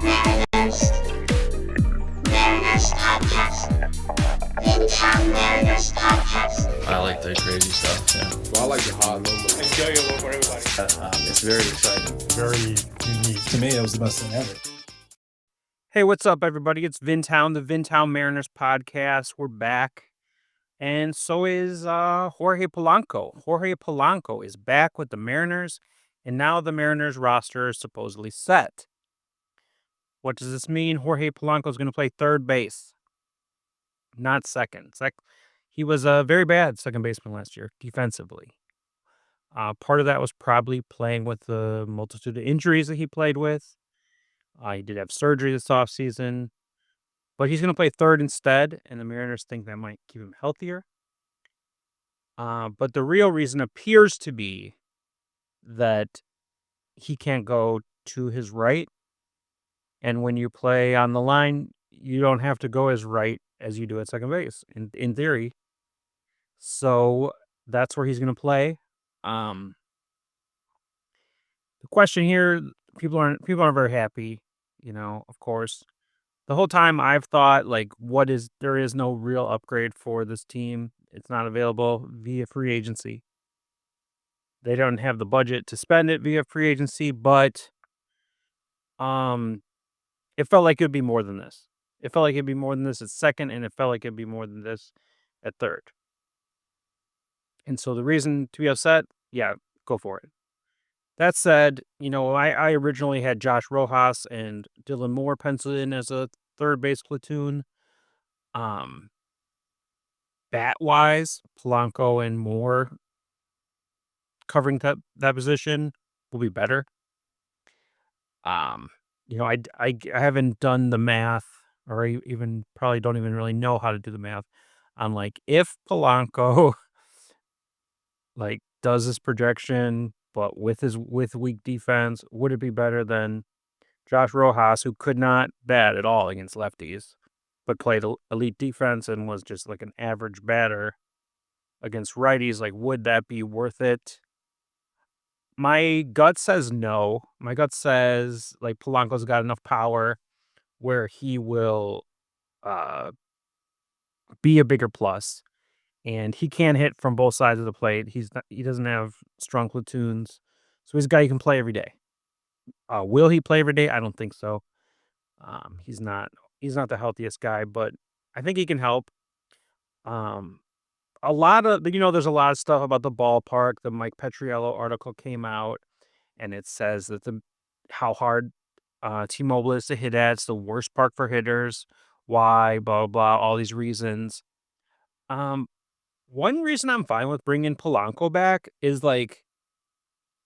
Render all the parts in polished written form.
Mariners. Mariners Podcast. Midtown Mariners Podcast. I like the crazy stuff. Yeah. Well, I like the hard number. Enjoyable for everybody. It's very exciting. Very unique. To me, it was the best thing ever. Hey, what's up, everybody? It's Vintown, the Vintown Mariners Podcast. We're back. And so is Jorge Polanco. Jorge Polanco is back with the Mariners, and now the Mariners roster is supposedly set. What does this mean? Jorge Polanco is going to play third base, not second. He was a very bad second baseman last year, defensively. Part of that was probably playing with the multitude of injuries that he played with. He did have surgery this offseason, but he's going to play third instead, and the Mariners think that might keep him healthier. But the real reason appears to be that he can't go to his right, and when you play on the line, you don't have to go as right as you do at second base, in theory. So that's where he's going to play. The question here, people aren't very happy, of course. The whole time I've thought, there is no real upgrade for this team. It's not available via free agency. They don't have the budget to spend it via free agency, but it felt like it would be more than this. It felt like it'd be more than this at second, and it felt like it'd be more than this at third. And so the reason to be upset, yeah, go for it. That said, I originally had Josh Rojas and Dylan Moore penciled in as a third base platoon. Bat-wise, Polanco and Moore covering that position will be better. I haven't done the math, or even probably don't even really know how to do the math on if Polanco does this projection, but with weak defense, would it be better than Josh Rojas, who could not bat at all against lefties, but played elite defense and was just an average batter against righties? Would that be worth it? My gut says no. My gut says Polanco's got enough power where he will be a bigger plus, and he can hit from both sides of the plate. He doesn't have strong platoons, so he's a guy you can play every day. Will he play every day? I don't think so. He's not the healthiest guy, but I think he can help. A lot of there's a lot of stuff about the ballpark. The Mike Petriello article came out, and it says that how hard T-Mobile is to hit at. It's the worst park for hitters. Why? Blah blah. All these reasons. One reason I'm fine with bringing Polanco back is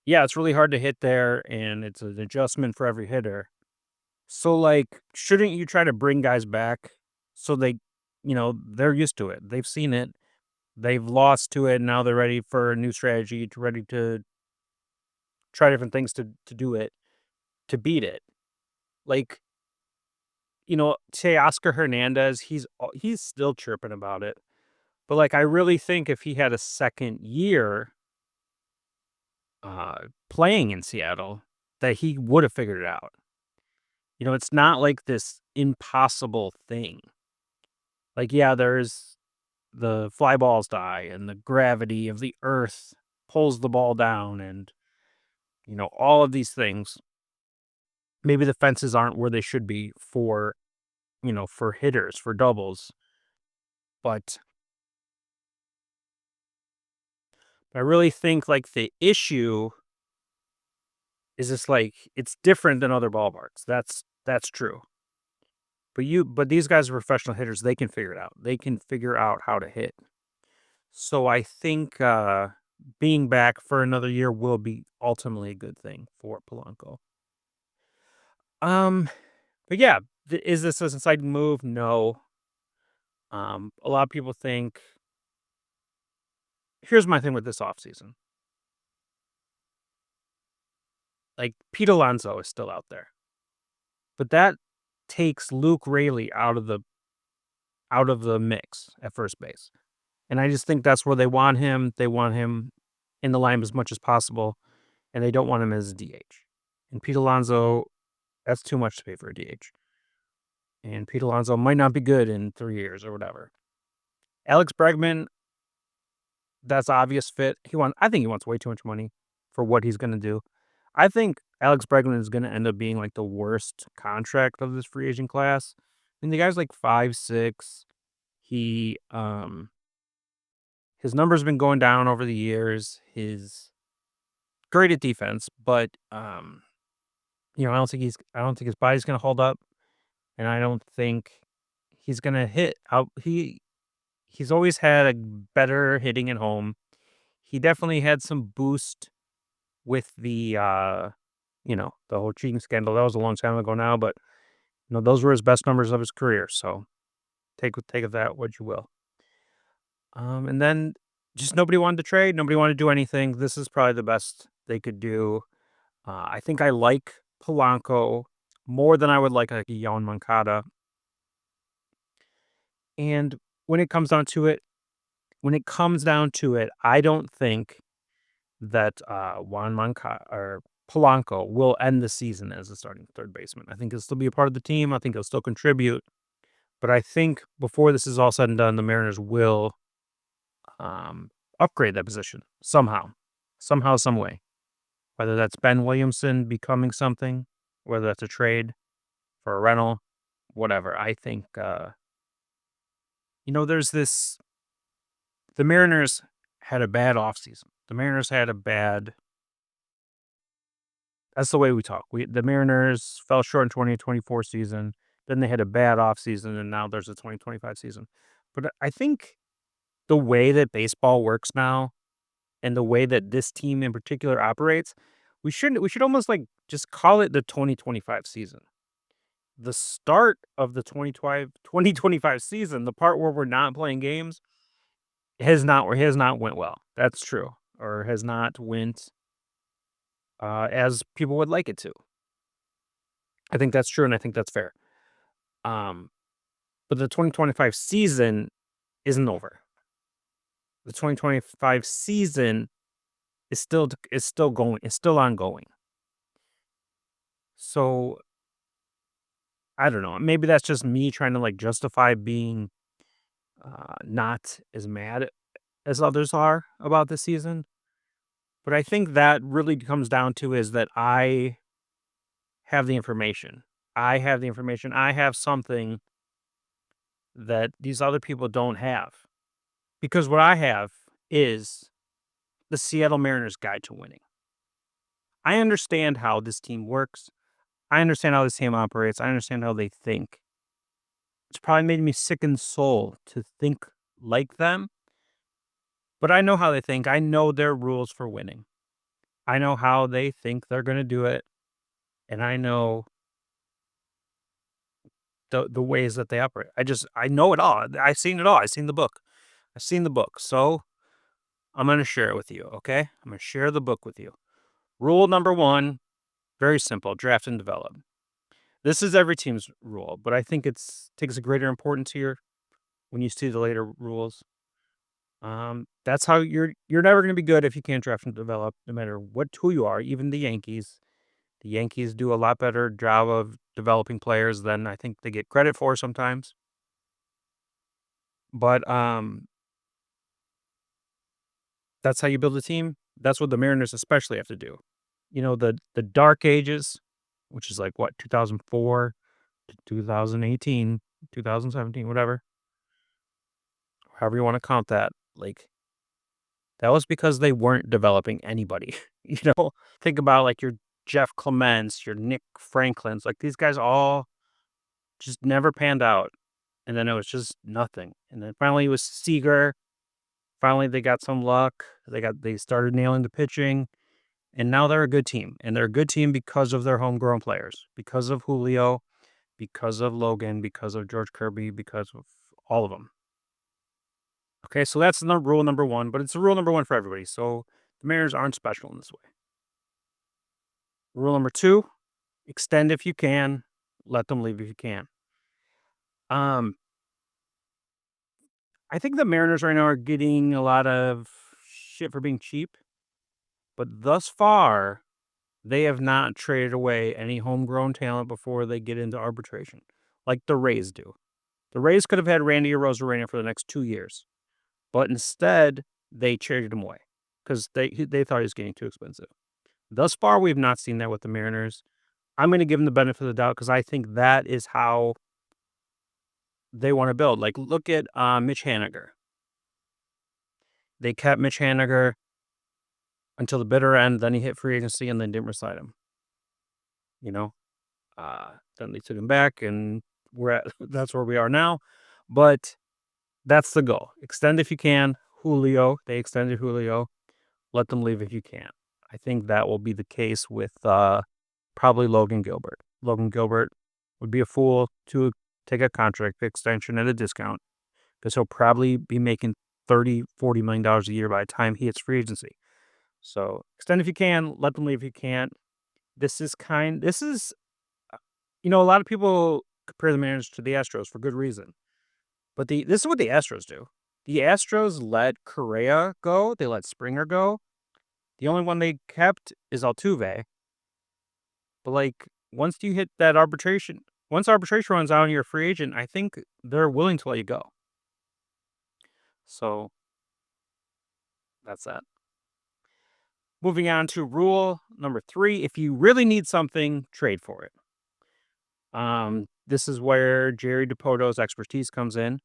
yeah, it's really hard to hit there, and it's an adjustment for every hitter. So shouldn't you try to bring guys back so they're used to it? They've seen it. They've lost to it, and now they're ready for a new strategy, ready to try different things to do it, to beat it. Say Oscar Hernandez, he's still chirping about it. But I really think if he had a second year playing in Seattle, that he would have figured it out. It's not this impossible thing. Yeah, there's the fly balls die, and the gravity of the earth pulls the ball down, and all of these things. Maybe the fences aren't where they should be for hitters, for doubles, but I really think the issue is just it's different than other ballparks. That's true. But these guys are professional hitters. They can figure it out. They can figure out how to hit. So I think being back for another year will be ultimately a good thing for Polanco. But yeah, is this an exciting move? No. A lot of people think. Here's my thing with this offseason. Pete Alonso is still out there, but that takes Luke Raley out of the mix at first base. And I just think that's where they want him. They want him in the lineup as much as possible, and they don't want him as DH. And Pete Alonso That's too much to pay for a DH. And Pete Alonso might not be good in 3 years or whatever. Alex Bregman, that's obvious fit. I think he wants way too much money for what he's going to do. I think Alex Bregman is going to end up being like the worst contract of this free agent class. I mean, the guy's like 5'6". He his numbers have been going down over the years. He's great at defense, but I don't think his body's going to hold up, and I don't think he's going to hit out. He's always had a better hitting at home. He definitely had some boost with the the whole cheating scandal. That was a long time ago now, but those were his best numbers of his career. So take of that what you will. And then just nobody wanted to trade. Nobody wanted to do anything. This is probably the best they could do. I think I like Polanco more than I would like a Yoan Moncada. And when it comes down to it, I don't think that Juan Moncada or Polanco will end the season as a starting third baseman. I think he'll still be a part of the team. I think he'll still contribute. But I think before this is all said and done, the Mariners will upgrade that position somehow, some way. Whether that's Ben Williamson becoming something, whether that's a trade for a rental, whatever. I think, there's this. The Mariners had a bad offseason. The Mariners had a bad. That's the way we talk. The Mariners fell short in 2024 season. Then they had a bad offseason, and now there's a 2025 season. But I think the way that baseball works now, and the way that this team in particular operates, we should almost like just call it the 2025 season. The start of the 2025 season, the part where we're not playing games, has not went well. That's true, or has not went as people would like it to. I think that's true, and I think that's fair. But the 2025 season isn't over. The 2025 season is still going. It's still ongoing. So I don't know. Maybe that's just me trying to like justify being not as mad as others are about this season. But I think that really comes down to is that I have the information. I have something that these other people don't have. Because what I have is the Seattle Mariners Guide to Winning. I understand how this team works. I understand how this team operates. I understand how they think. It's probably made me sick in soul to think like them. But I know how they think. I know their rules for winning. I know how they think they're going to do it. And I know the ways that they operate. I know it all. I've seen it all. I've seen the book. So I'm going to share it with you, okay? I'm going to share the book with you. Rule number 1, very simple, draft and develop. This is every team's rule, but I think takes a greater importance here when you see the later rules. That's how you're never going to be good if you can't draft and develop, no matter who you are, even the Yankees. The Yankees do a lot better job of developing players than I think they get credit for sometimes. But that's how you build a team. That's what the Mariners especially have to do. The dark ages, which is like what, 2004 to 2018, 2017, whatever. However you want to count that. Like, that was because they weren't developing anybody. Think about like your Jeff Clements, your Nick Franklins. Like, these guys all just never panned out. And then it was just nothing. And then finally it was Seager. Finally they got some luck. They started nailing the pitching. And now they're a good team. And they're a good team because of their homegrown players. Because of Julio. Because of Logan. Because of George Kirby. Because of all of them. Okay, so that's rule number 1. But it's a rule number 1 for everybody. So the Mariners aren't special in this way. Rule number 2. Extend if you can. Let them leave if you can. I think the Mariners right now are getting a lot of shit for being cheap. But thus far, they have not traded away any homegrown talent before they get into arbitration, like the Rays do. The Rays could have had Randy Arozarena for the next 2 years, but instead they traded him away because they thought he was getting too expensive. Thus far, we've not seen that with the Mariners. I'm going to give them the benefit of the doubt because I think that is how they want to build. Like, look at Mitch Haniger. They kept Mitch Haniger until the bitter end. Then he hit free agency and then didn't resign him. Then they took him back, and that's where we are now. But that's the goal. Extend if you can. Julio, they extended Julio. Let them leave if you can. I think that will be the case with probably Logan Gilbert. Logan Gilbert would be a fool to take a contract extension at a discount because he'll probably be making $30, $40 million a year by the time he hits free agency. So extend if you can, let them leave if you can't. This is a lot of people compare the Mariners to the Astros for good reason. But this is what the Astros do. The Astros let Correa go. They let Springer go. The only one they kept is Altuve. But once you hit that once arbitration runs out and you're a free agent, I think they're willing to let you go. So that's that. Moving on to rule number 3. If you really need something, trade for it. This is where Jerry DiPoto's expertise comes in.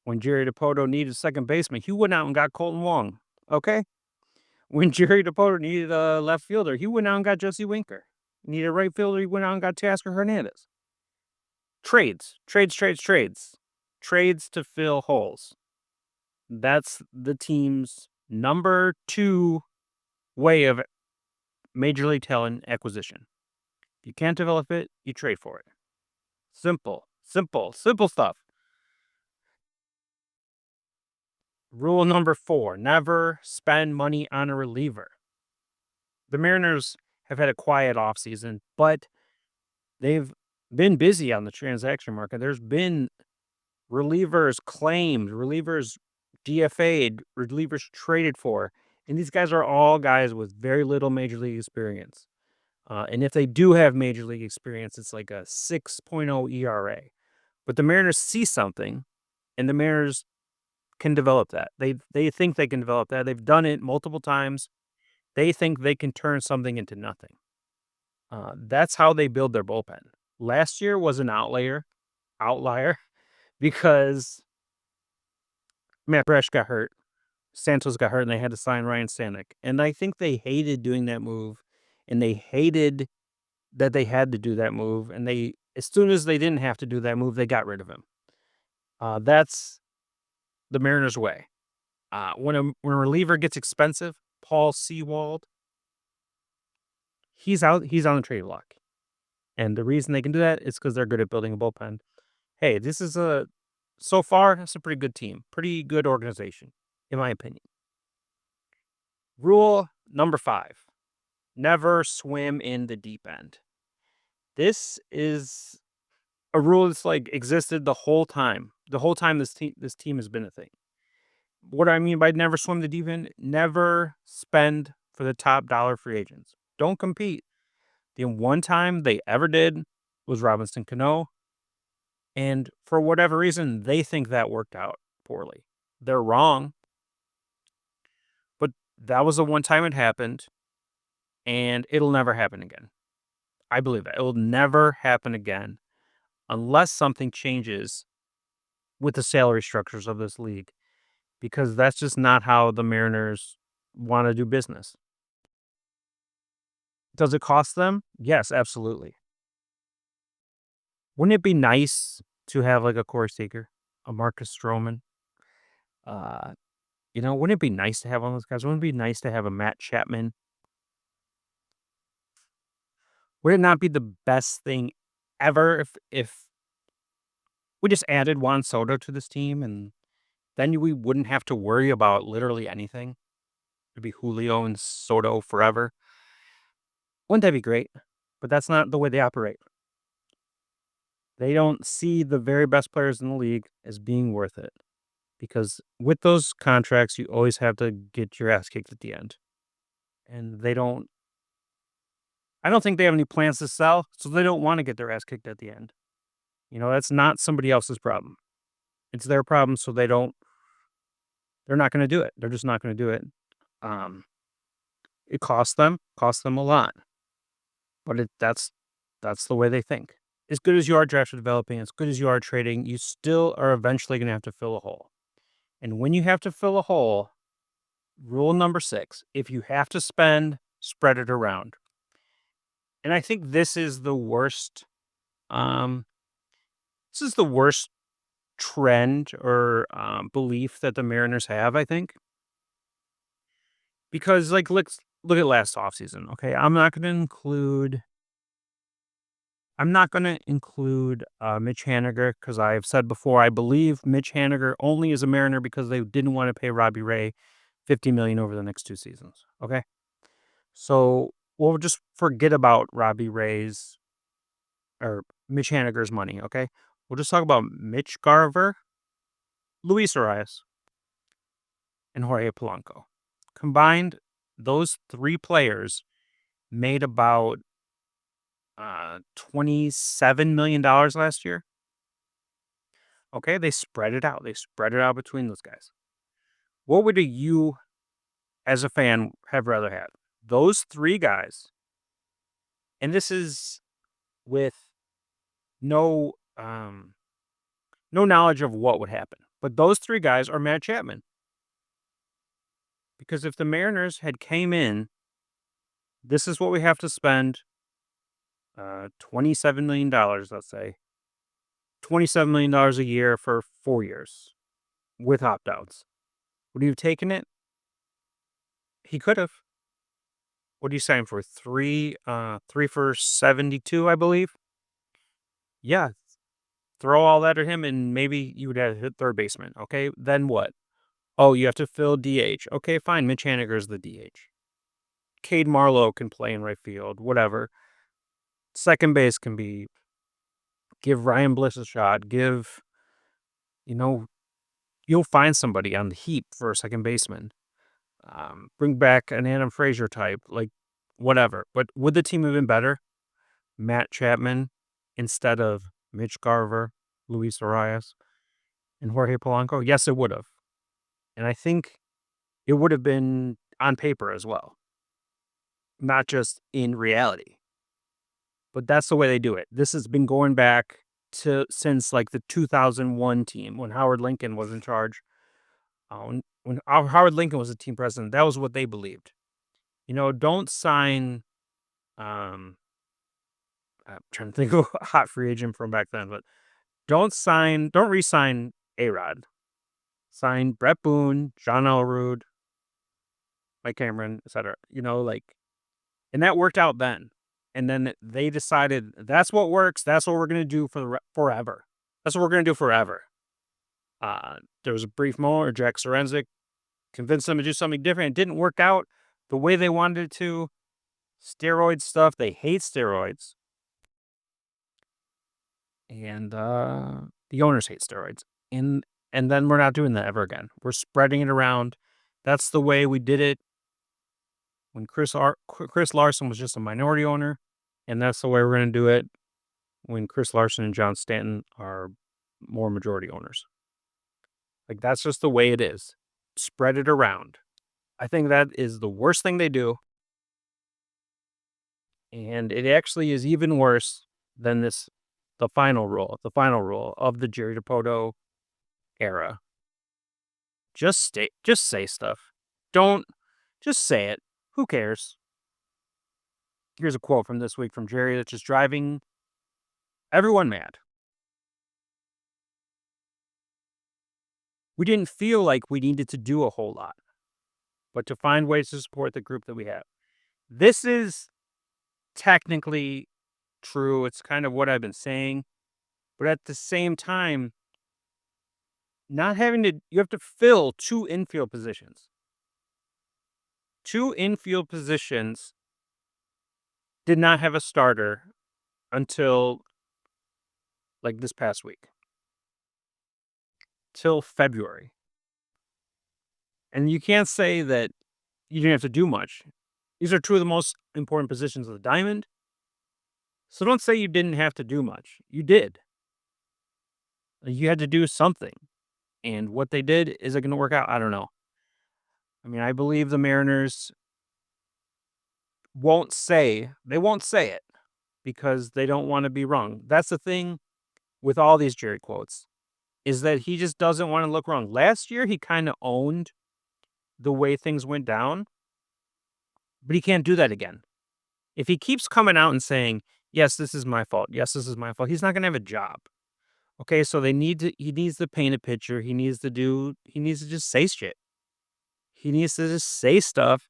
When Jerry DiPoto needed a second baseman, he went out and got Colton Wong. Okay? When Jerry DiPoto needed a left fielder, he went out and got Jesse Winker. Needed a right fielder, he went out and got Tasker Hernandez. Trades to fill holes. That's the team's number 2 way of major league talent acquisition. If you can't develop it, you trade for it. Simple stuff. Rule number 4, never spend money on a reliever. The Mariners have had a quiet offseason, but they've been busy on the transaction market. There's been relievers claimed, relievers DFA'd, relievers traded for. And these guys are all guys with very little major league experience. And if they do have major league experience, it's like a 6.0 ERA. But the Mariners see something, and the Mariners can develop that. They think they can develop that. They've done it multiple times. They think they can turn something into nothing. That's how they build their bullpen. Last year was an outlier, because Matt Brash got hurt. Santos got hurt, and they had to sign Ryan Stanek. And I think they hated doing that move, and they hated that they had to do that move. And as soon as they didn't have to do that move, they got rid of him. That's the Mariners' way. When a reliever gets expensive, Paul Sewald, he's on the trade block. And the reason they can do that is because they're good at building a bullpen. Hey, so far, it's a pretty good team. Pretty good organization, in my opinion. Rule number 5, never swim in the deep end. This is a rule that's existed the whole time. The whole time this team has been a thing. What do I mean by never swim the deep end? Never spend for the top dollar free agents. Don't compete. The one time they ever did was Robinson Cano. And for whatever reason, they think that worked out poorly. They're wrong. But that was the one time it happened. And it'll never happen again. I believe that. It will never happen again unless something changes with the salary structures of this league. Because that's just not how the Mariners want to do business. Does it cost them? Yes, absolutely. Wouldn't it be nice to have a Corey Seager, a Marcus Stroman? Wouldn't it be nice to have one of those guys? Wouldn't it be nice to have a Matt Chapman? Would it not be the best thing ever if we just added Juan Soto to this team and then we wouldn't have to worry about literally anything? It'd be Julio and Soto forever. Wouldn't that be great? But that's not the way they operate. They don't see the very best players in the league as being worth it. Because with those contracts, you always have to get your ass kicked at the end. And they don't I don't think they have any plans to sell, so they don't want to get their ass kicked at the end. That's not somebody else's problem. It's their problem, so they're not going to do it. They're just not going to do it. It costs them a lot, but that's the way they think. As good as you are draft developing, as good as you are trading, you still are eventually going to have to fill a hole. And when you have to fill a hole, rule number 6, if you have to spend, spread it around. And I think this is the worst. This is the worst trend or belief that the Mariners have, I think. Because, let's look at last offseason, okay? I'm not going to include Mitch Haniger because I've said before I believe Mitch Haniger only is a Mariner because they didn't want to pay Robbie Ray $50 million over the next 2 seasons, okay? So we'll just forget about Robbie Ray's or Mitch Haniger's money, okay? We'll just talk about Mitch Garver, Luis Arias, and Jorge Polanco. Combined, those 3 players made about $27 million last year. Okay, they spread it out. They spread it out between those guys. What would you, as a fan, have rather had? Those 3 guys, and this is with no knowledge of what would happen, but those 3 guys are Matt Chapman. Because if the Mariners had came in, this is what we have to spend, $27 million, let's say. $27 million a year for 4 years with opt-outs. Would you have taken it? He could have. What do you sign for? 3 for 72, I believe. Yeah. Throw all that at him and maybe you would have hit third baseman. Okay. Then what? Oh, you have to fill DH. Okay, fine. Mitch Haniger's the DH. Cade Marlowe can play in right field, whatever. Second base can be, give Ryan Bliss a shot. You'll find somebody on the heap for a second baseman. Bring back an Adam Frazier type, whatever. But would the team have been better? Matt Chapman instead of Mitch Garver, Luis Arias, and Jorge Polanco? Yes, it would have. And I think it would have been on paper as well, not just in reality. But that's the way they do it. This has been going back since the 2001 team when Howard Lincoln was in charge. When Howard Lincoln was the team president, that was what they believed. Don't sign. I'm trying to think of a hot free agent from back then, but don't re-sign A-Rod. Sign Brett Boone, John Elrud, Mike Cameron, etc. And that worked out then. And then they decided that's what works. That's what we're going to do forever. That's what we're going to do forever. There was a brief moment where Jack Sorenzik convinced them to do something different. It didn't work out the way they wanted it to. Steroid stuff. They hate steroids. And the owners hate steroids. And then we're not doing that ever again. We're spreading it around. That's the way we did it when Chris Larson was just a minority owner. And that's the way we're going to do it when Chris Larson and John Stanton are more majority owners. That's just the way it is. Spread it around. I think that is the worst thing they do. And it actually is even worse than the final rule of the Jerry Dipoto era. Just say stuff. Just say it. Who cares? Here's a quote from this week from Jerry that's just driving everyone mad. We didn't feel like we needed to do a whole lot, but to find ways to support the group that we have. This is technically true. It's kind of what I've been saying. But at the same time, you have to fill 2 infield positions. 2 infield positions did not have a starter until this past week. Till February. And you can't say that you didn't have to do much. These are 2 of the most important positions of the diamond. So don't say you didn't have to do much. You did. You had to do something. And what they did, is it going to work out? I don't know. I mean, I believe the Mariners won't say it because they don't want to be wrong. That's the thing with all these Jerry quotes, is that he just doesn't want to look wrong. Last year, he kind of owned the way things went down, but he can't do that again. If he keeps coming out and saying, yes, this is my fault. Yes, this is my fault. He's not going to have a job. Okay, so he needs to paint a picture. He needs to just say shit. He needs to just say stuff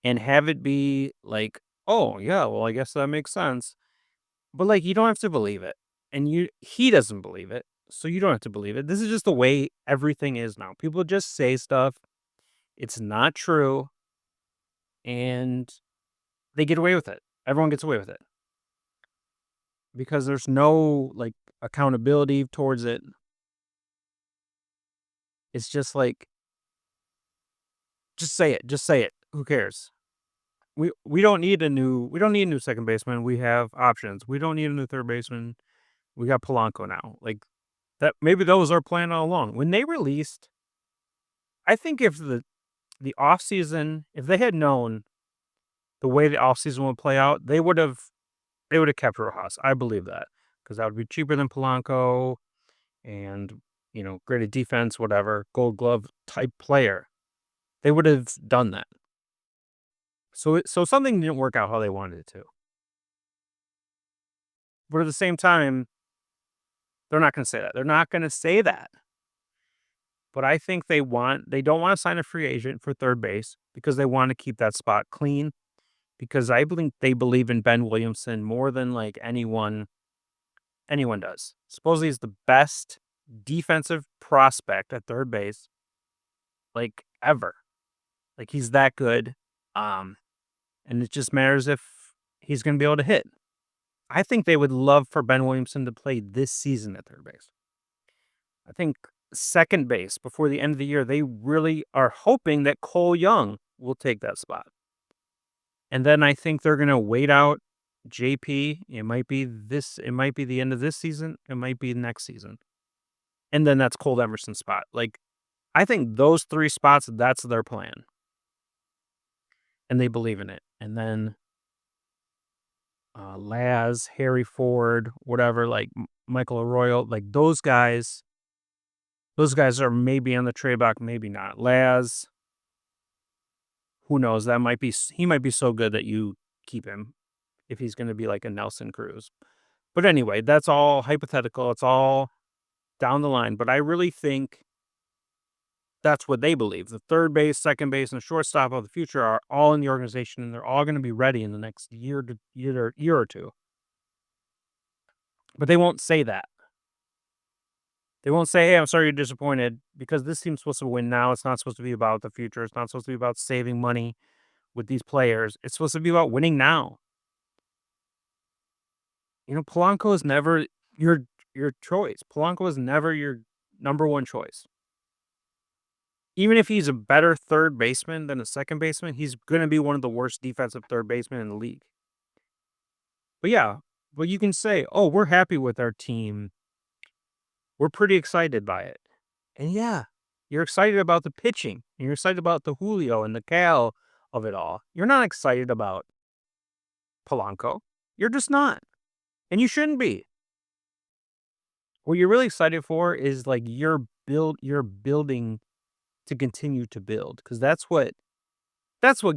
and have it be like, oh, yeah, well, I guess that makes sense. But like, you don't have to believe it. And he doesn't believe it. So you don't have to believe it. This is just the way everything is now. People just say stuff. It's not true. And they get away with it. Everyone gets away with it. Because there's no like accountability towards it. It's just like, just say it. Just say it. Who cares? We don't need a new second baseman. We have options. We don't need a new third baseman. We got Polanco now. Like that, maybe that was our plan all along. When they released, I think if the offseason, if they had known the way the offseason would play out, they would have kept Rojas. I believe that, because that would be cheaper than Polanco, and great at defense, whatever, Gold Glove type player. They would have done that. So something didn't work out how they wanted it to. But at the same time, they're not going to say that. They're not going to say that. But I think they don't want to sign a free agent for third base because they want to keep that spot clean. Because I believe they believe in Ben Williamson more than like anyone does. Supposedly he's the best defensive prospect at third base, like ever. Like he's that good. And it just matters if he's going to be able to hit. I think they would love for Ben Williamson to play this season at third base. I think second base before the end of the year, they really are hoping that Cole Young will take that spot. And then I think they're going to wait out JP. It might be the end of this season. It might be next season. And then that's Cole Emerson's spot. Like, I think those three spots, that's their plan. And they believe in it. And then Laz, Harry Ford, whatever, like Michael Arroyo, like those guys are maybe on the trade block, maybe not. Laz, who knows? He might be so good that you keep him if he's going to be like a Nelson Cruz. But anyway, that's all hypothetical. It's all down the line. But I really think that's what they believe. The third base, second base, and the shortstop of the future are all in the organization, and they're all going to be ready in the next year or two. But they won't say that. They won't say, hey, I'm sorry you're disappointed, because this team's supposed to win now. It's not supposed to be about the future. It's not supposed to be about saving money with these players. It's supposed to be about winning now. Polanco is never your choice. Polanco is never your number one choice. Even if he's a better third baseman than a second baseman, he's going to be one of the worst defensive third basemen in the league. But yeah, but you can say, oh, we're happy with our team. We're pretty excited by it. And yeah, you're excited about the pitching. And you're excited about the Julio and the Cal of it all. You're not excited about Polanco. You're just not. And you shouldn't be. What you're really excited for is like you're building to continue to build, because that's what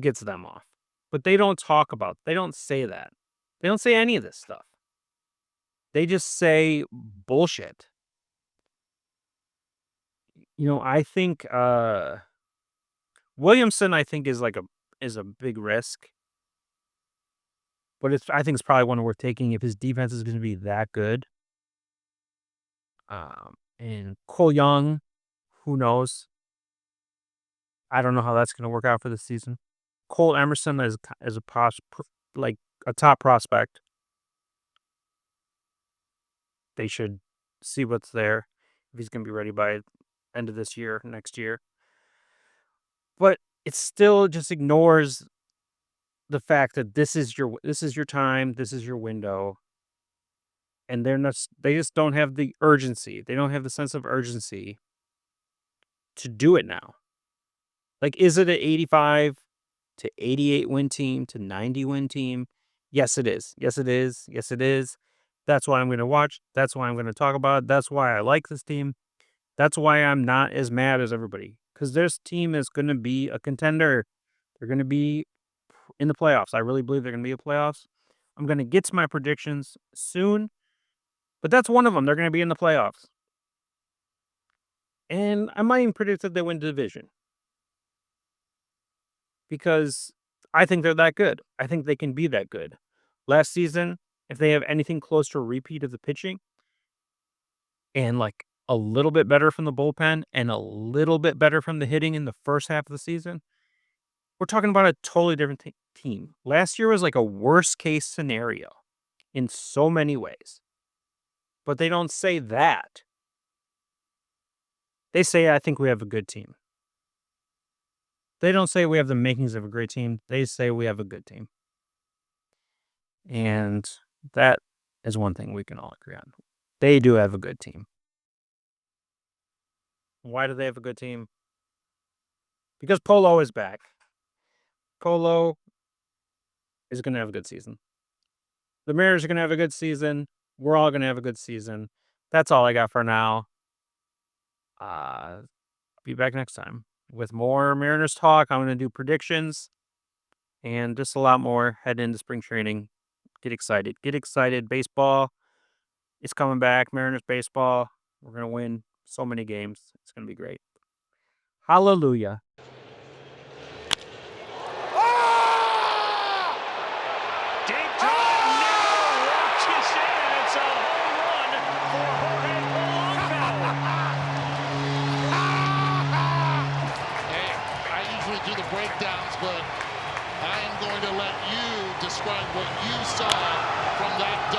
gets them off. But they don't talk about, they don't say that. They don't say any of this stuff. They just say bullshit. I think Williamson, I think, is a big risk. But I think it's probably one worth taking if his defense is going to be that good. And Cole Young, who knows? I don't know how that's going to work out for this season. Cole Emerson is a top prospect. They should see what's there, if he's going to be ready by end of this year, next year. But it still just ignores the fact that this is your time, this is your window. And they just don't have the urgency. They don't have the sense of urgency to do it now. Like, is it an 85 to 88 win team to 90 win team? Yes, it is. Yes, it is. Yes, it is. That's why I'm going to watch. That's why I'm going to talk about it. That's why I like this team. That's why I'm not as mad as everybody. Because this team is going to be a contender. They're going to be in the playoffs. I really believe they're going to be in playoffs. I'm going to get to my predictions soon. But that's one of them. They're going to be in the playoffs. And I might even predict that they win the division. Because I think they're that good. I think they can be that good. Last season, if they have anything close to a repeat of the pitching and like a little bit better from the bullpen and a little bit better from the hitting in the first half of the season, we're talking about a totally different team. Last year was like a worst case scenario in so many ways. But they don't say that. They say, I think we have a good team. They don't say we have the makings of a great team. They say we have a good team. And that is one thing we can all agree on. They do have a good team. Why do they have a good team? Because Polo is back. Polo is going to have a good season. The Mariners are going to have a good season. We're all going to have a good season. That's all I got for now. Be back next time with more Mariners talk. I'm going to do predictions and just a lot more. Head into spring training. Get excited. Get excited. Baseball is coming back. Mariners baseball. We're going to win so many games. It's going to be great. Hallelujah. Deep drive now launches in, and it's a home run for Jorge Polanco. Hey, I usually do the breakdowns, but I am going to let you describe what you saw from that